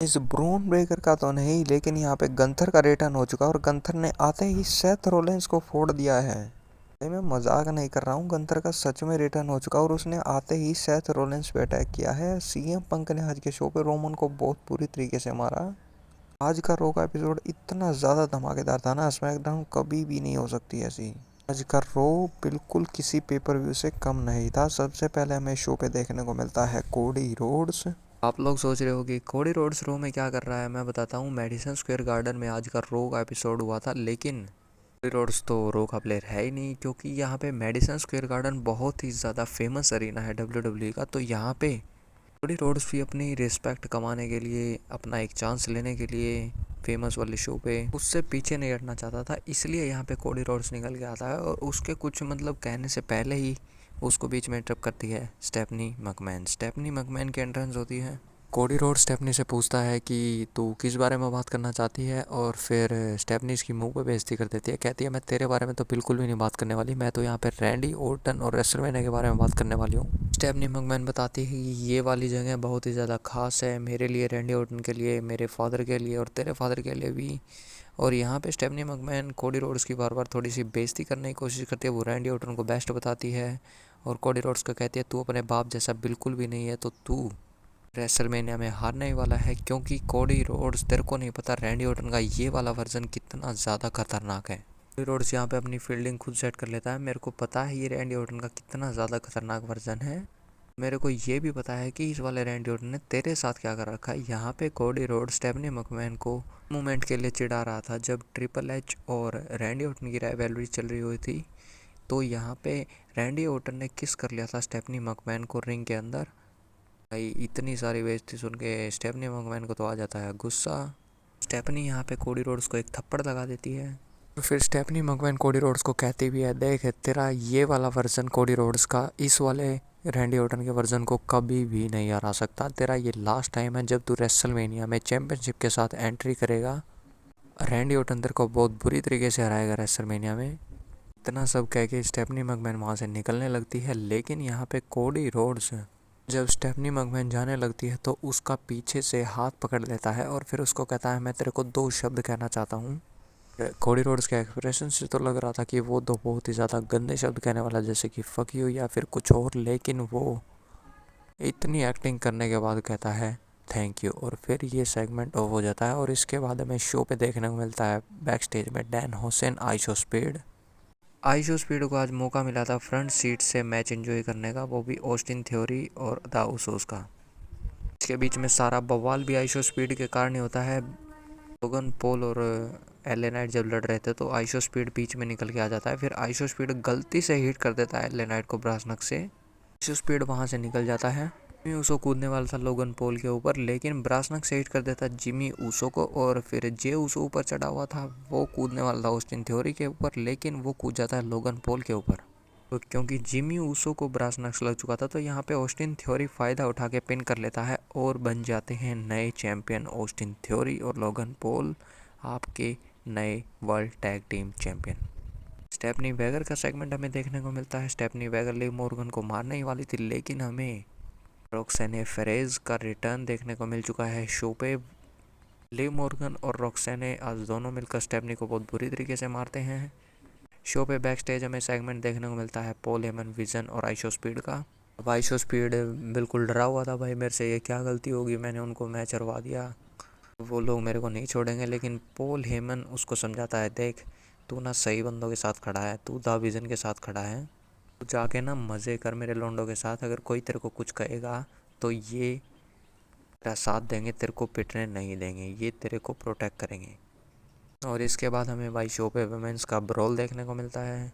इस brown breaker का तो नहीं, लेकिन यहाँ पे गंथर का रिटर्न हो चुका है और गंथर ने आते ही सेथ रोलेंस को फोड़ दिया है। मैं मजाक नहीं कर रहा हूँ, गंथर का सच में रिटर्न हो चुका और उसने आते ही सेथ रोलेंस पे अटैक किया है। सीएम पंक ने आज के शो पे रोमन को बहुत बुरी तरीके से मारा। आज का रो का एपिसोड इतना ज़्यादा धमाकेदार था ना, स्मैकडाउन कभी भी नहीं हो सकती ऐसी। आज का रो बिल्कुल किसी पेपर व्यू से कम नहीं था। सबसे पहले हमें शो पे देखने को मिलता है कोडी रोड्स। आप लोग सोच रहे हो कि कोडी रोड्स रो में क्या कर रहा है, मैं बताता हूँ। मेडिसन स्क्वायर गार्डन में आज का रो का एपिसोड हुआ था, लेकिन कोडी रोड्स तो रो का प्लेयर है ही नहीं, क्योंकि यहाँ पे मेडिसन स्क्वायर गार्डन बहुत ही ज़्यादा फेमस अरीना है WWE का। तो यहाँ पे कोडी रोड्स भी अपनी रिस्पेक्ट कमाने के लिए, अपना एक चांस लेने के लिए फेमस वाले शो पे उससे पीछे नहीं हटना चाहता था, इसलिए यहाँ पे कोडी रोड्स निकल के आता है और उसके कुछ मतलब कहने से पहले ही उसको बीच में इंटरप्ट करती है स्टेफनी मैकमैन। स्टेफनी मैकमैन की एंट्रेंस होती है। कोडी रोड स्टेफनी से पूछता है कि तू किस बारे में बात करना चाहती है, और फिर स्टेफनी इसकी मुंह पे बेइज्जती कर देती है। कहती है मैं तेरे बारे में तो बिल्कुल भी नहीं बात करने वाली, मैं तो यहाँ पे रैंडी ओर्टन और रेसलमेनिया के बारे में बात करने वाली हूँ। स्टेफनी मैकमैन बताती है कि ये वाली जगह बहुत ही ज़्यादा खास है मेरे लिए, रैंडी ओर्टन के लिए, मेरे फादर के लिए और तेरे फादर के लिए भी। और यहाँ पे स्टेफनी मैकमैन कोडी रोड्स की बार बार थोड़ी सी बेइज्जती करने की कोशिश करती है। वो रैंडी ओर्टन को बेस्ट बताती है और कोडी रोड्स को कहती है तू अपने बाप जैसा बिल्कुल भी नहीं है, तो तू रेसलमेनिया में हारने ही वाला है, क्योंकि कोडी रोड्स तेरे को नहीं पता रैंडी ओर्टन का ये वाला वर्जन कितना ज़्यादा खतरनाक है। कोडी रोड्स यहाँ पे अपनी फील्डिंग खुद सेट कर लेता है। मेरे को पता है ये रैंडी ओर्टन का कितना ज़्यादा खतरनाक वर्जन है, मेरे को ये भी पता है कि इस वाले रैंडी ओर्टन ने तेरे साथ क्या कर रखा है। यहाँ पे कोडी रोड्स स्टेफनी मैकमैन को मूवमेंट के लिए चिढ़ा रहा था जब ट्रिपल एच और रैंडी ओर्टन की राइवलरी चल रही हुई थी। तो यहाँ पे रैंडी ओर्टन ने किस कर लिया था स्टेफनी मैकमैन को रिंग के अंदर। भाई इतनी सारी बेइज्जती सुन के स्टेफनी मैकमैन को तो आ जाता है गुस्सा। स्टेफनी यहाँ पे कोडी रोड्स को एक थप्पड़ लगा देती है। तो फिर स्टेफनी मैकमैन कोडी रोड्स को कहती भी है देख तेरा ये वाला वर्जन कोडी रोड्स का इस वाले रैंडी ओर्टन के वर्जन को कभी भी नहीं हरा सकता। तेरा ये लास्ट टाइम है जब तू रेसलमेनिया में चैंपियनशिप के साथ एंट्री करेगा। रैंडी ओर्टन तेरे को बहुत बुरी तरीके से हराएगा रेसलमेनिया में। इतना सब कह के स्टेफनी मैकमैन वहाँ से निकलने लगती है, लेकिन यहाँ पे कोडी रोड्स जब स्टेफनी मैकमैन जाने लगती है तो उसका पीछे से हाथ पकड़ लेता है और फिर उसको कहता है मैं तेरे को दो शब्द कहना चाहता हूँ। कोडी रोड्स के एक्सप्रेशन से तो लग रहा था कि वो दो बहुत ही ज़्यादा गंदे शब्द कहने वाला, जैसे कि फक यू या फिर कुछ और, लेकिन वो इतनी एक्टिंग करने के बाद कहता है थैंक यू। और फिर ये सेगमेंट ऑफ हो जाता है और इसके बाद हमें शो पे देखने को मिलता है बैक स्टेज में डैन हुसैन आइशो स्पीड को आज मौका मिला था फ्रंट सीट से मैच एंजॉय करने का, वो भी ऑस्टिन थ्योरी और द उसोस का। इसके बीच में सारा बवाल भी आइशो स्पीड के कारण ही होता है। लोगन पॉल और एले नाइट जब लड़ रहे थे तो आइशो स्पीड बीच में निकल के आ जाता है। फिर आइशो स्पीड गलती से हिट कर देता है एले नाइट को ब्रास नक से। आइशो स्पीड वहाँ से निकल जाता है। जिमी ऊसो कूदने वाला था लोगन पॉल के ऊपर, लेकिन ब्रास नक से हिट कर देता जिमी ऊसो को। और फिर जे ऊसो ऊपर चढ़ा हुआ था, वो कूदने वाला था ऑस्टिन थ्योरी के ऊपर, लेकिन वो कूद जाता है लोगन पॉल के ऊपर। तो क्योंकि जिमी ऊसो को ब्रास नक्स लग चुका था, तो यहाँ पे ऑस्टिन थ्योरी फ़ायदा उठा के पिन कर लेता है और बन जाते हैं नए चैंपियन ऑस्टिन थ्योरी और लोगन पॉल, आपके नए world tag team champion. Stephanie Vaquer का सेगमेंट हमें देखने को मिलता है। स्टेफनी वेगर लिव मॉर्गन को मारने ही वाली थी, लेकिन हमें रॉक्सेने फेरेज का रिटर्न देखने को मिल चुका है शो पे। लिव मॉर्गन और रॉक्सेने आज दोनों मिलकर स्टेफनी को बहुत बुरी तरीके से मारते हैं। शो पे बैक स्टेज हमें सेगमेंट देखने को मिलता है पॉल हेमन, विजन और आइशो स्पीड का। अब आइशो स्पीड बिल्कुल डरा हुआ था, भाई मेरे से ये क्या गलती होगी, मैंने उनको मैच हरवा दिया, वो लोग मेरे को नहीं छोड़ेंगे। लेकिन पॉल हेमन उसको समझाता है देख तू ना सही बंदों के साथ खड़ा है, तू द विजन के साथ खड़ा है, तू जाके ना मज़े कर मेरे लोंडों के साथ। अगर कोई तेरे को कुछ कहेगा तो ये तेरा साथ देंगे, तेरे को पिटने नहीं देंगे, ये तेरे को प्रोटेक्ट करेंगे। और इसके बाद हमें भाई शो पे वुमेन्स का ब्रॉल देखने को मिलता है।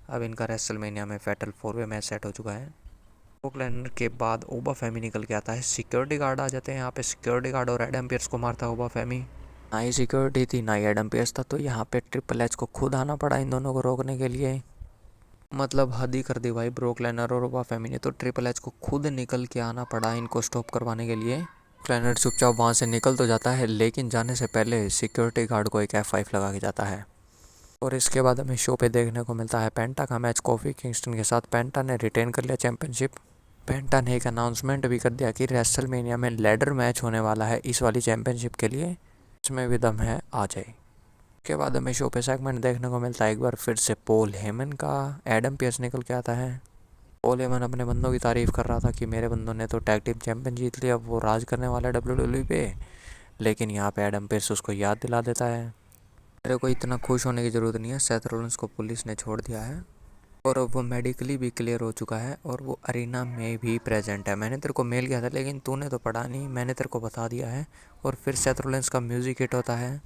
अब इनका रेसलमेनिया में फैटल 4-वे मैच सेट हो चुका है। ब्रॉक लेसनर के बाद ओबा फेमी निकल के आता है, सिक्योरिटी गार्ड आ जाते हैं यहाँ पे। सिक्योरिटी गार्ड और एडम पियर्स को मारता है ओबा फेमी। ना ही सिक्योरिटी थी ना ही एडम पियर्स था, तो यहाँ पे ट्रिपल एच को खुद आना पड़ा इन दोनों को रोकने के लिए। मतलब हद ही कर दी भाई ब्रॉक लेसनर और ओबा फेमी ने, तो ट्रिपल एच को खुद निकल के आना पड़ा इनको स्टॉप करवाने के लिए। लेसनर चुपचाप वहाँ से निकल तो जाता है, लेकिन जाने से पहले सिक्योरिटी गार्ड को एक F5 लगा के जाता है। और इसके बाद हमें शो पे देखने को मिलता है पेंटा का मैच कोफी किंगस्टन के साथ। पेंटा ने रिटेन कर लिया चैंपियनशिप। पेंटा ने एक अनाउंसमेंट भी कर दिया कि रेसलमेनिया में लैडर मैच होने वाला है इस वाली चैंपियनशिप के लिए, इसमें भी दम है, आ जाए। उसके बाद हमें शो पे सेगमेंट देखने को मिलता है एक बार फिर से पॉल हेमन का। एडम पियर्स निकल के आता है। पॉल हेमन अपने बंदों की तारीफ कर रहा था कि मेरे बंदों ने तो टैग टीम चैंपियन जीत लिया, अब वो राज करने वाला है WWE पे। लेकिन यहाँ पे एडम पियर्स उसको याद दिला देता है, मेरे को इतना खुश होने की ज़रूरत नहीं है, सेथ रोलिंस को पुलिस ने छोड़ दिया है और अब वो मेडिकली भी क्लियर हो चुका है और वो अरीना में भी प्रेजेंट है। मैंने तेरे को मेल किया था लेकिन तूने तो पढ़ा नहीं, मैंने तेरे को बता दिया है। और फिर सेथ रोलिंस का म्यूज़िक हिट होता है।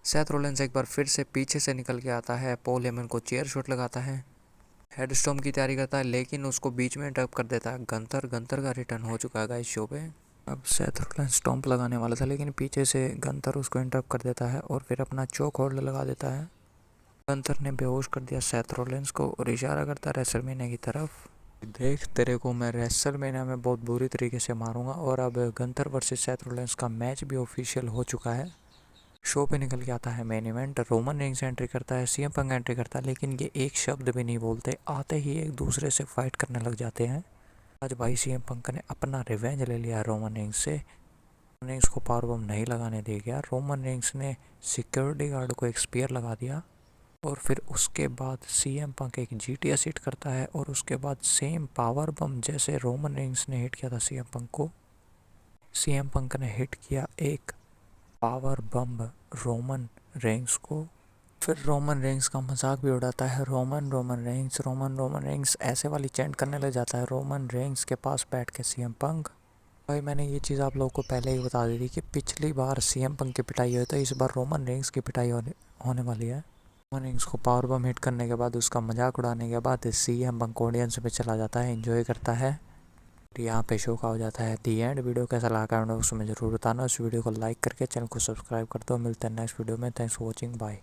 सेथ रोलिंस एक बार फिर से पीछे से निकल के आता है, पॉल हेमन को चेयर शॉट लगाता है, हेड स्टॉम्प की तैयारी करता है, लेकिन उसको बीच में इंटरप्ट कर देता है गंथर। गंथर का रिटर्न हो चुका है इस शो पे। अब सेथ रोलिंस स्टॉम्प लगाने वाला था लेकिन पीछे से गंथर उसको इंटरप्ट कर देता है और फिर अपना चोक होल्ड लगा देता है। गंथर ने बेहोश कर दिया सेथ रोलिंस को और इशारा करता है रेसलमेनिया की तरफ, देख तेरे को मैं रेसलमेनिया में बहुत बुरी तरीके से मारूंगा। और अब गंथर वर्सेस सेथ रोलिंस का मैच भी ऑफिशियल हो चुका है। शो पे निकल के आता है main event. Roman Reigns entry करता है, सीएम पंक एंट्री करता है, लेकिन ये एक शब्द भी नहीं बोलते, आते ही एक दूसरे से फाइट करने लग जाते हैं। आज भाई सीएम पंक ने अपना रिवेंज ले लिया रोमन रेंस से। रोमन रेंस को पावर बम नहीं लगाने दे गया। रोमन रेंस ने सिक्योरिटी गार्ड को एक स्पीयर लगा दिया और फिर उसके बाद सीएम पंक एक जीटीएस हिट करता है और उसके बाद सेम पावर बम जैसे रोमन रेंस ने हिट किया था सीएम पंक को, सीएम पंक ने हिट किया एक पावर बम रोमन रेंस को। फिर रोमन रेंस का मजाक भी उड़ाता है, Roman Roman Reigns, Roman Roman Reigns ऐसे वाली चैंट करने लग जाता है रोमन रेंस के पास बैठ के सीएम पंक। भाई मैंने ये चीज़ आप लोगों को पहले ही बता दी थी कि पिछली बार सीएम पंक की पिटाई हुई तो इस बार रोमन रेंस की पिटाई होने वाली है। रोमन रेंस को पावर बम हिट करने के बाद, उसका मजाक उड़ाने के बाद सीएम पंक ऑडियंस में चला जाता है, एंजॉय करता है। यहाँ पे शो का हो जाता है दी एंड। वीडियो कैसा लगा कमेंट बॉक्स में जरूर बताना। उस वीडियो को लाइक करके चैनल को सब्सक्राइब कर दो। मिलते हैं नेक्स्ट वीडियो में। Thanks for watching, bye.